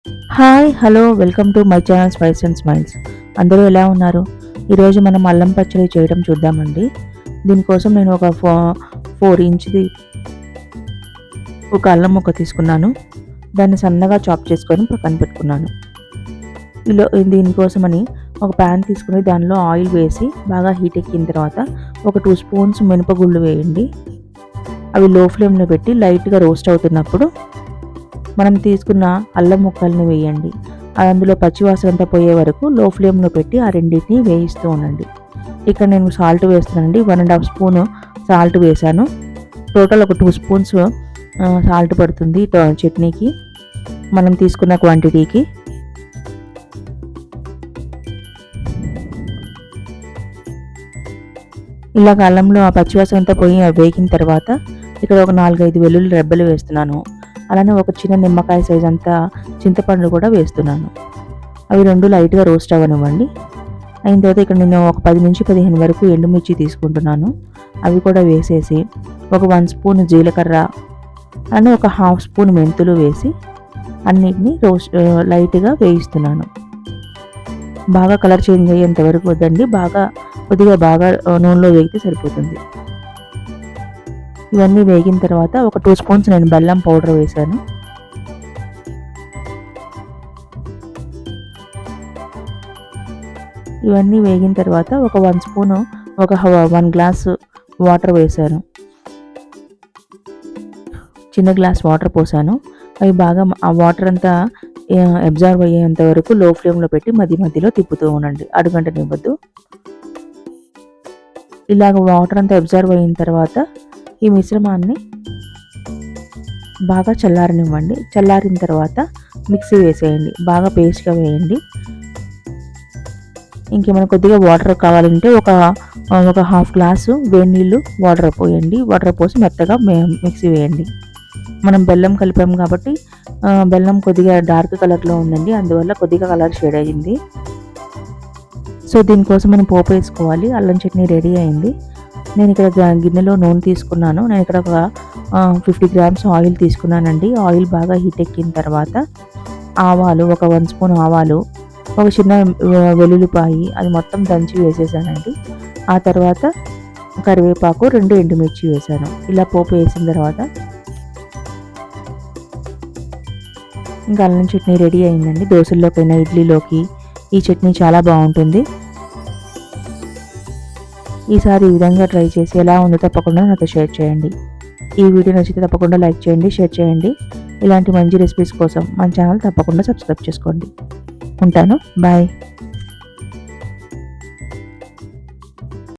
Hi! Hello! Welcome to my channel spice and smiles. అందరూ ఎలా ఉన్నారు? ఈరోజు మనం అల్లం పచ్చడి చేయడం చూద్దామండి. దీనికోసం నేను ఒక 4 ఇంచ్‌ది ఒక అల్లం ముక్క తీసుకున్నాను. దాన్ని సన్నగా చాప్ చేసుకొని పక్కన పెట్టుకున్నాను. దీనికోసమని ఒక ప్యాన్ తీసుకొని దానిలో ఆయిల్ వేసి బాగా హీట్ ఎక్కిన తర్వాత ఒక 2 స్పూన్స్ మినపగుళ్ళు వేయండి. అవి లో ఫ్లేమ్‌లో పెట్టి లైట్‌గా రోస్ట్ అవుతున్నప్పుడు మనం తీసుకున్న అల్లం ముక్కల్ని వేయండి. అందులో పచ్చివాసన అంతా పోయే వరకు లో ఫ్లేమ్‌లో పెట్టి ఆ రెండిటిని వేయిస్తూ ఉండండి. ఇక్కడ నేను సాల్ట్ వేస్తున్నానండి. 1 ½ స్పూను సాల్ట్ వేశాను. టోటల్ ఒక 2 స్పూన్స్ సాల్ట్ పడుతుంది చట్నీకి మనం తీసుకున్న క్వాంటిటీకి. ఇలాగ అల్లంలో ఆ పచ్చివాసన అంతా పోయి వేగిన తర్వాత ఇక్కడ ఒక 4, 5 వెల్లుల్లి రెబ్బలు వేస్తున్నాను. అలానే ఒక చిన్న నిమ్మకాయ సైజ్ అంతా చింతపండు కూడా వేస్తున్నాను. అవి 2 లైట్‌గా రోస్ట్ అవ్వనివ్వండి. అయిన తర్వాత ఇక్కడ నేను ఒక 10-15 వరకు ఎండుమిర్చి తీసుకుంటున్నాను. అవి కూడా వేసేసి ఒక 1 స్పూన్ జీలకర్ర అలానే ఒక 1/2 స్పూన్ మెంతులు వేసి అన్నిటిని లైట్‌గా వేయిస్తున్నాను. బాగా కలర్ చేంజ్ అయ్యేంత వరకు వద్దండి. కొద్దిగా బాగా నూనెలో వేగితే సరిపోతుంది. ఇవన్నీ వేగిన తర్వాత ఒక 2 స్పూన్స్ నేను బెల్లం పౌడర్ వేశాను. ఇవన్నీ వేగిన తర్వాత ఒక 1 స్పూను 1 గ్లాస్ వాటర్ వేశాను. చిన్న గ్లాస్ వాటర్ పోసాను. అవి బాగా ఆ వాటర్ అంతా అబ్జర్వ్ అయ్యేంత వరకు లో ఫ్లేమ్‌లో పెట్టి మధ్యలో తిప్పుతూ ఉండండి. అడుగంటనివ్వద్దు. ఇలాగ వాటర్ అంతా అబ్జర్వ్ అయిన తర్వాత ఈ మిశ్రమాన్ని బాగా చల్లారనివ్వండి. చల్లారిన తర్వాత మిక్సీ వేసేయండి. బాగా పేస్ట్‌గా వేయండి. ఇంకేమైనా కొద్దిగా వాటర్ కావాలంటే ఒక హాఫ్ గ్లాసు వేడి నీళ్ళు వాటర్ పోయండి. వాటర్ పోసి మెత్తగా మిక్సీ వేయండి. మనం బెల్లం కలిపాము కాబట్టి బెల్లం కొద్దిగా డార్క్ కలర్‌లో ఉందండి. అందువల్ల కొద్దిగా కలర్ షేడ్ అయ్యింది. సో దీనికోసం మనం పోపు వేసుకోవాలి. అల్లం చట్నీ రెడీ అయింది. నేను ఇక్కడ గిన్నెలో నూనె తీసుకున్నాను. నేను ఇక్కడ ఒక 50 గ్రామ్స్ ఆయిల్ తీసుకున్నానండి. ఆయిల్ బాగా హీట్ ఎక్కిన తర్వాత ఆవాలు ఒక 1 స్పూన్ ఆవాలు, ఒక చిన్న వెల్లుల్లిపాయి అది మొత్తం దంచి వేసేసానండి. ఆ తర్వాత కరివేపాకు, 2 ఎండుమిర్చి వేసాను. ఇలా పోపు వేసిన తర్వాత ఇంకా అల్లం చట్నీ రెడీ అయిందండి. దోసల్లోకైనా ఇడ్లీలోకి ఈ చట్నీ చాలా బాగుంటుంది. ఈసారి ఈ విధంగా ట్రై చేసి ఎలా ఉందో తప్పకుండా నాతో షేర్ చేయండి. ఈ వీడియో నచ్చితే తప్పకుండా లైక్ చేయండి, షేర్ చేయండి. ఇలాంటి మంచి రెసిపీస్ కోసం మన ఛానల్ తప్పకుండా సబ్స్క్రైబ్ చేసుకోండి. ఉంటాను. బాయ్.